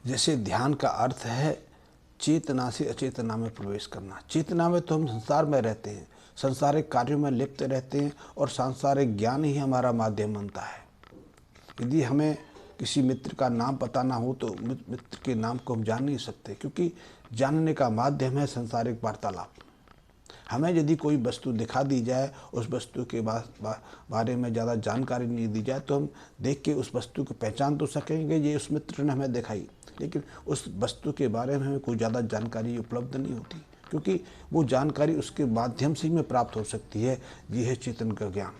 जैसे ध्यान का अर्थ है चेतना से अचेतना में प्रवेश करना। चेतना में तो हम संसार में रहते हैं, सांसारिक कार्यों में लिप्त रहते हैं और सांसारिक ज्ञान ही हमारा माध्यम बनता है। यदि हमें किसी मित्र का नाम पता ना हो तो मित्र के नाम को हम जान नहीं सकते, क्योंकि जानने का माध्यम है सांसारिक वार्तालाप। हमें यदि कोई वस्तु दिखा दी जाए, उस वस्तु के बारे में ज़्यादा जानकारी नहीं दी जाए, तो हम देख के उस वस्तु को पहचान तो सकेंगे ये उस मित्र ने हमें दिखाई, लेकिन उस वस्तु के बारे में हमें कोई ज़्यादा जानकारी उपलब्ध नहीं होती, क्योंकि वो जानकारी उसके माध्यम से ही में प्राप्त हो सकती है। ये है चेतन का ज्ञान।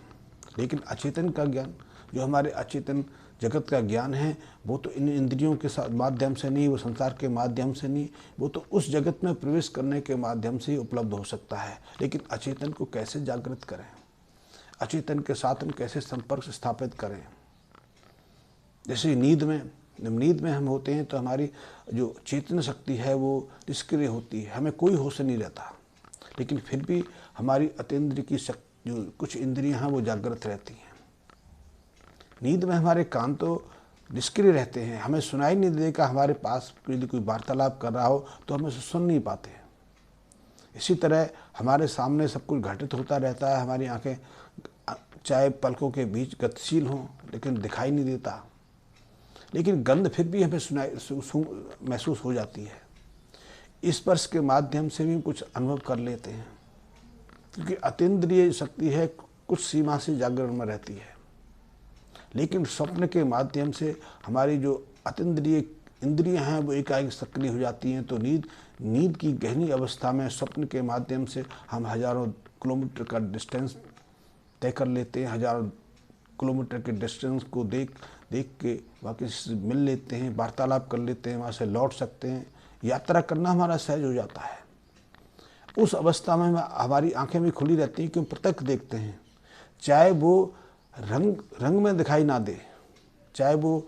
लेकिन अचेतन का ज्ञान, जो हमारे अचेतन जगत का ज्ञान है, वो तो इन इंद्रियों के साथ माध्यम से नहीं, वो संसार के माध्यम से नहीं, वो तो उस जगत में प्रवेश करने के माध्यम से ही उपलब्ध हो सकता है। लेकिन अचेतन को कैसे जागृत करें, अचेतन के साथ हम कैसे संपर्क स्थापित करें। जैसे नींद में हम होते हैं तो हमारी जो चेतन शक्ति है वो निष्क्रिय होती है, हमें कोई होश नहीं रहता, लेकिन फिर भी हमारी अतीन्द्रिय की शक्ति, जो कुछ इंद्रियां हैं वो जागृत रहती हैं। नींद में हमारे कान तो निष्क्रिय रहते हैं, हमें सुनाई नहीं देगा, हमारे पास यदि कोई वार्तालाप कर रहा हो तो हम उसे सुन नहीं पाते। इसी तरह हमारे सामने सब कुछ घटित होता रहता है, हमारी आंखें चाहे पलकों के बीच गतिशील हों लेकिन दिखाई नहीं देता, लेकिन गंध फिर भी हमें महसूस हो जाती है। स्पर्श के माध्यम से भी कुछ अनुभव कर लेते हैं, क्योंकि अतीन्द्रिय शक्ति है कुछ सीमा से जागरण में रहती है। लेकिन स्वप्न के माध्यम से हमारी जो अतीन्द्रिय इंद्रियां हैं वो एकाएक सक्रिय हो जाती हैं। तो नींद की गहरी अवस्था में स्वप्न के माध्यम से हम हजारों किलोमीटर का डिस्टेंस तय कर लेते हैं, हजारों किलोमीटर के डिस्टेंस को देख के वहाँ किसी से मिल लेते हैं, वार्तालाप कर लेते हैं, वहाँ से लौट सकते हैं। यात्रा करना हमारा सहज हो जाता है। उस अवस्था में हमारी आंखें भी खुली रहती हैं, क्योंकि प्रत्यक्ष देखते हैं, चाहे वो रंग में दिखाई ना दे, चाहे वो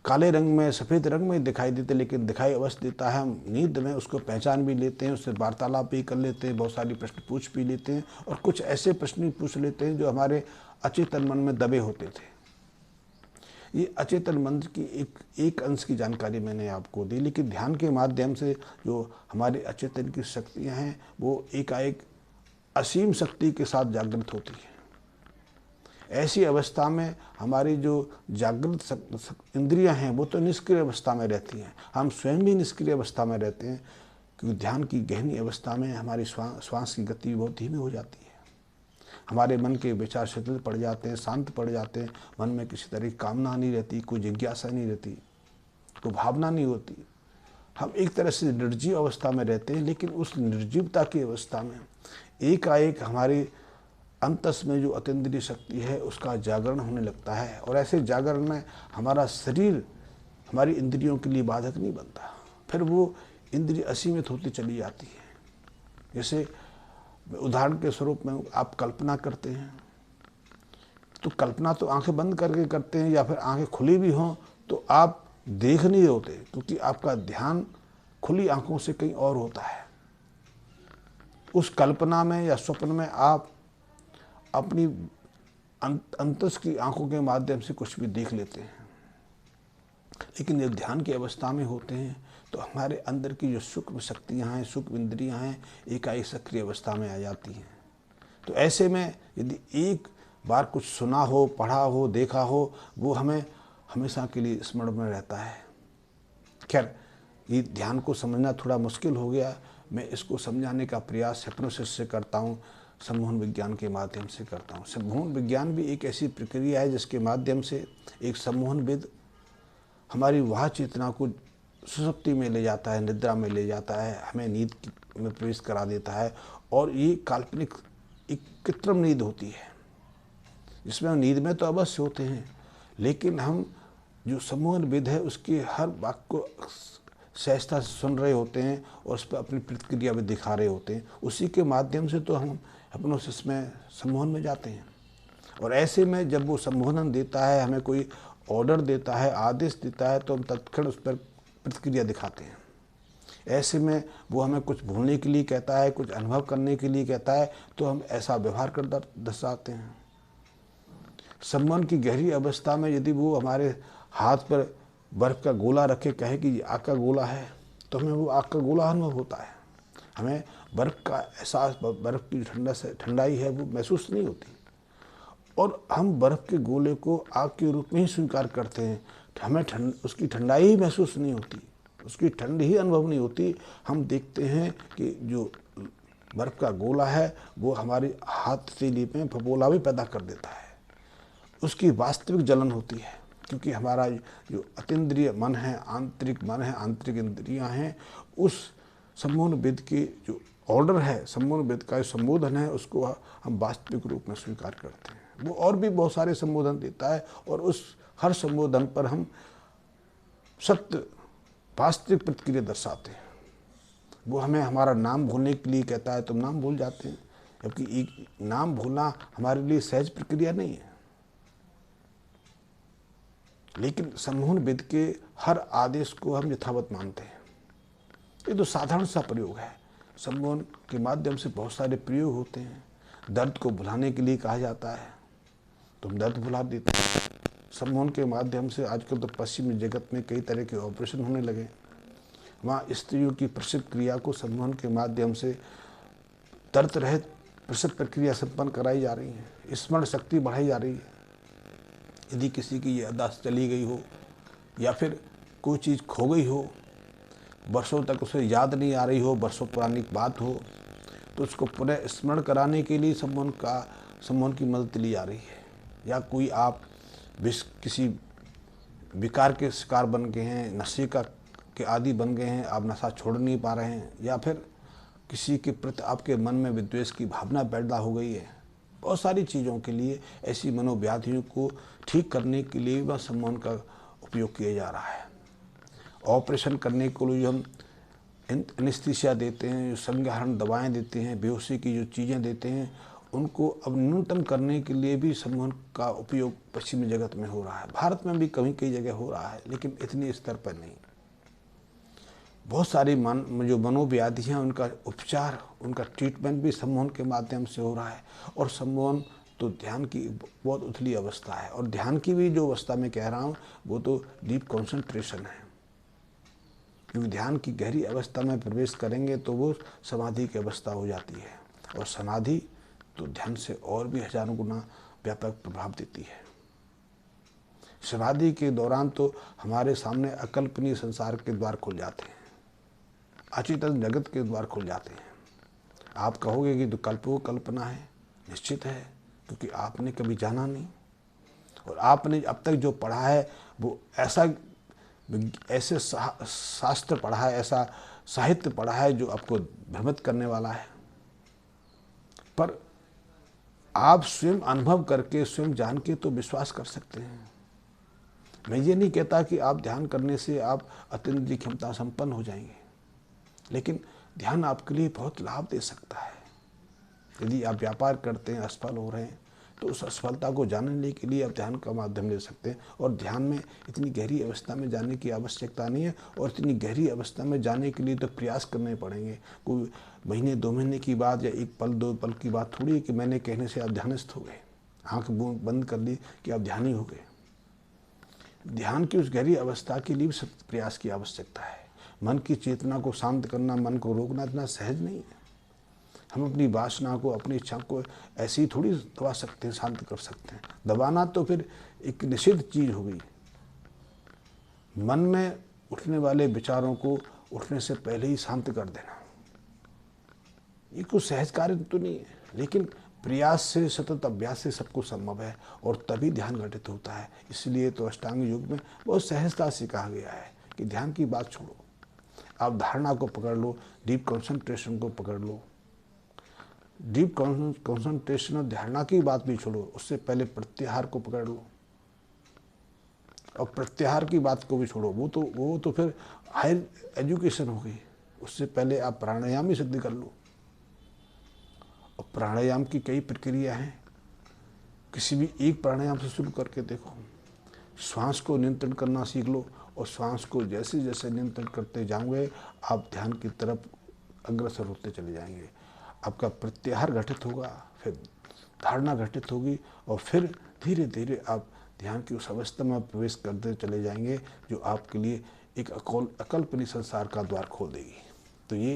काले रंग में सफ़ेद रंग में दिखाई देते, लेकिन दिखाई अवश्य देता है। हम नींद में उसको पहचान भी लेते हैं, उससे वार्तालाप भी कर लेते हैं, बहुत सारी प्रश्न पूछ भी लेते हैं, और कुछ ऐसे प्रश्न भी पूछ लेते हैं जो हमारे अचेतन मन में दबे होते थे। ये अचेतन मन की एक अंश की जानकारी मैंने आपको दी, लेकिन ध्यान के माध्यम से जो हमारे अचेतन की शक्तियाँ हैं वो एकाएक असीम शक्ति के साथ जागृत होती हैं। ऐसी अवस्था में हमारी जो जागृत इंद्रियां हैं वो तो निष्क्रिय अवस्था में रहती हैं, हम स्वयं भी निष्क्रिय अवस्था में रहते हैं, क्योंकि ध्यान की गहरी अवस्था में हमारी श्वास की गति बहुत धीमी हो जाती है। हमारे मन के विचार शिथिल पड़ जाते हैं, शांत पड़ जाते हैं, मन में किसी तरह की कामना नहीं रहती, कोई जिज्ञासा नहीं रहती, कोई भावना नहीं होती। हम एक तरह से निर्जीव अवस्था में रहते हैं, लेकिन उस निर्जीवता की अवस्था में एकाएक हमारी अंतस में जो अतीन्द्रिय शक्ति है उसका जागरण होने लगता है, और ऐसे जागरण में हमारा शरीर हमारी इंद्रियों के लिए बाधक नहीं बनता, फिर वो इंद्रिय असीमित होती चली जाती है। जैसे उदाहरण के स्वरूप में आप कल्पना करते हैं, तो कल्पना तो आंखें बंद करके करते हैं, या फिर आंखें खुली भी हों तो आप देख नहीं होते, क्योंकि आपका ध्यान खुली आंखों से कहीं और होता है। उस कल्पना में या स्वप्न में आप अपनी अंतस की आंखों के माध्यम से कुछ भी देख लेते हैं, लेकिन जब ध्यान की अवस्था में होते हैं तो हमारे अंदर की जो सूक्ष्म शक्तियाँ हैं, सूक्ष्म इंद्रियाँ हैं, एकाएक सक्रिय अवस्था में आ जाती हैं। तो ऐसे में यदि एक बार कुछ सुना हो, पढ़ा हो, देखा हो, वो हमें हमेशा के लिए स्मरण में रहता है। खैर, ये ध्यान को समझना थोड़ा मुश्किल हो गया, मैं इसको समझाने का प्रयास हिप्नोसिस से करता हूँ, सम्मोहन विज्ञान के माध्यम से करता हूँ। सम्मोहन विज्ञान भी एक ऐसी प्रक्रिया है जिसके माध्यम से एक सम्मोहनविद हमारी वह चेतना को सुषुप्ति में ले जाता है, निद्रा में ले जाता है, हमें नींद में प्रवेश करा देता है। और ये काल्पनिक एक कृत्रिम नींद होती है, जिसमें हम नींद में तो अवश्य होते हैं, लेकिन हम जो सम्मोहनविद है उसकी हर बात को सहजता से सुन रहे होते हैं और उस पर अपनी प्रतिक्रिया भी दिखा रहे होते हैं। उसी के माध्यम से तो हम हिप्नोसिस में सम्मोहन में जाते हैं। और ऐसे में जब वो सम्मोहन देता है, हमें कोई ऑर्डर देता है, आदेश देता है, तो हम तत्क्षण उस पर प्रतिक्रिया दिखाते हैं। ऐसे में वो हमें कुछ भूलने के लिए कहता है, कुछ अनुभव करने के लिए कहता है, तो हम ऐसा व्यवहार कर दर्शाते हैं। सम्मोहन की गहरी अवस्था में यदि वो हमारे हाथ पर बर्फ़ का गोला रखे कहे कि ये आग का गोला है, तो हमें वो आग का गोला अनुभव होता है। हमें बर्फ़ का एहसास, बर्फ़ की ठंडाई है वो महसूस नहीं होती। और हम बर्फ़ के गोले को आग के रूप में ही स्वीकार करते हैं। हमें उसकी ठंडाई ही महसूस नहीं होती, उसकी ठंड ही अनुभव नहीं होती। हम देखते हैं कि जो बर्फ़ का गोला है वो हमारी हाथ हथेली में फफोला भी पैदा कर देता है। उसकी वास्तविक जलन होती है, क्योंकि हमारा जो अतीन्द्रिय मन है, आंतरिक मन है, आंतरिक इंद्रियां हैं, उस सम्मोहन वेद के जो ऑर्डर है, सम्मोहन वेद का जो संबोधन है, उसको हम वास्तविक रूप में स्वीकार करते हैं। वो और भी बहुत सारे संबोधन देता है, और उस हर संबोधन पर हम सत्य वास्तविक प्रतिक्रिया दर्शाते हैं। वो हमें हमारा नाम भूलने के लिए कहता है, तुम नाम भूल जाते हैं, जबकि एक नाम भूलना हमारे लिए सहज प्रक्रिया नहीं है। लेकिन सम्मोहन वेद के हर आदेश को हम यथावत मानते हैं। ये तो साधारण सा प्रयोग है। सम्मोहन के माध्यम से बहुत सारे प्रयोग होते हैं। दर्द को भुलाने के लिए कहा जाता है, तुम दर्द भुला देते हो। सम्मोहन के माध्यम से आजकल तो पश्चिमी जगत में कई तरह के ऑपरेशन होने लगे। वहाँ स्त्रियों की प्रसव क्रिया को सम्मोहन के माध्यम से दर्द रहित प्रसव प्रक्रिया संपन्न कराई जा रही है। स्मरण शक्ति बढ़ाई जा रही है। यदि किसी की याददाश्त चली गई हो या फिर कोई चीज़ खो गई हो, वर्षों तक उसे याद नहीं आ रही हो, वर्षों पुरानी बात हो, तो उसको पुनः स्मरण कराने के लिए सम्मोहन की मदद ली जा रही है। या कोई आप किसी विकार के शिकार बन गए हैं, नशे के आदी बन गए हैं, आप नशा छोड़ नहीं पा रहे हैं, या फिर किसी के प्रति आपके मन में विद्वेष की भावना पैदा हो गई है, बहुत सारी चीज़ों के लिए, ऐसी मनोव्याधियों को ठीक करने के लिए वह सम्मोहन का उपयोग किया जा रहा है। ऑपरेशन करने के लिए हम एनेस्थीसिया देते हैं, जो संज्ञाहरण दवाएं देते हैं, बेहोशी की जो चीज़ें देते हैं, उनको अब न्यूनतम करने के लिए भी सम्मोहन का उपयोग पश्चिमी जगत में हो रहा है। भारत में भी कई जगह हो रहा है, लेकिन इतने स्तर पर नहीं। बहुत सारी जो मनोव्याधि हैं, उनका उपचार, उनका ट्रीटमेंट भी सम्मोहन के माध्यम से हो रहा है। और सम्मोहन तो ध्यान की बहुत उथली अवस्था है, और ध्यान की भी जो अवस्था मैं कह रहा हूँ वो तो डीप कॉन्सेंट्रेशन है। क्योंकि ध्यान की गहरी अवस्था में प्रवेश करेंगे तो वो समाधि की अवस्था हो जाती है, और समाधि तो ध्यान से और भी हजारों गुना व्यापक प्रभाव देती है। समाधि के दौरान तो हमारे सामने अकल्पनीय संसार के द्वार खुल जाते हैं, अचेतन जगत के द्वार खुल जाते हैं। आप कहोगे कि तो कल्पना है, निश्चित है, क्योंकि आपने कभी जाना नहीं, और आपने अब तक जो पढ़ा है वो ऐसे शास्त्र पढ़ा है, ऐसा साहित्य पढ़ा है जो आपको भ्रमित करने वाला है। पर आप स्वयं अनुभव करके, स्वयं जान के तो विश्वास कर सकते हैं। मैं ये नहीं कहता कि आप ध्यान करने से आप अतीन्द्रिय क्षमता संपन्न हो जाएंगे, लेकिन ध्यान आपके लिए बहुत लाभ दे सकता है। यदि आप व्यापार करते हैं, असफल हो रहे हैं, तो उस असफलता को जानने के लिए आप ध्यान का माध्यम ले सकते हैं। और ध्यान में इतनी गहरी अवस्था में जाने की आवश्यकता नहीं है, और इतनी गहरी अवस्था में जाने के लिए तो प्रयास करने पड़ेंगे। कोई महीने 2 महीने की बात या 1 पल 2 पल की बात थोड़ी है कि मैंने कहने से आप ध्यानस्थ हो गए, आँख बंद कर ली कि आप ध्यानी हो गए। ध्यान की उस गहरी अवस्था के लिए भी सतत प्रयास की आवश्यकता है। मन की चेतना को शांत करना, मन को रोकना इतना सहज नहीं है। हम अपनी वासना को, अपनी इच्छा को ऐसे ही थोड़ी दबा सकते हैं, शांत कर सकते हैं। दबाना तो फिर एक निषिद्ध चीज़ हो गई। मन में उठने वाले विचारों को उठने से पहले ही शांत कर देना, ये कोई सहज कार्य तो नहीं है, लेकिन प्रयास से, सतत अभ्यास से सब कुछ संभव है, और तभी ध्यान घटित होता है। इसलिए तो अष्टांग योग में बहुत सहजता से कहा गया है कि ध्यान की बात छोड़ो, आप धारणा को पकड़ लो, डीप कॉन्सेंट्रेशन को पकड़ लो। डीप कॉन्सेंट्रेशन और धारणा की बात भी छोड़ो, उससे पहले प्रत्याहार को पकड़ लो, और प्रत्याहार की बात को भी छोड़ो, वो तो फिर हायर एजुकेशन हो गई। उससे पहले आप प्राणायाम ही सिद्ध कर लो। और प्राणायाम की कई प्रक्रिया हैं, किसी भी एक प्राणायाम से शुरू करके देखो। श्वास को नियंत्रण करना सीख लो, और श्वास को जैसे जैसे नियंत्रण करते जाओगे, आप ध्यान की तरफ अग्रसर होते चले जाएंगे। आपका प्रत्याहार घटित होगा, फिर धारणा घटित होगी, और फिर धीरे धीरे आप ध्यान की उस अवस्था में प्रवेश करते चले जाएंगे जो आपके लिए एक अकल्पनीय संसार का द्वार खोल देगी। तो ये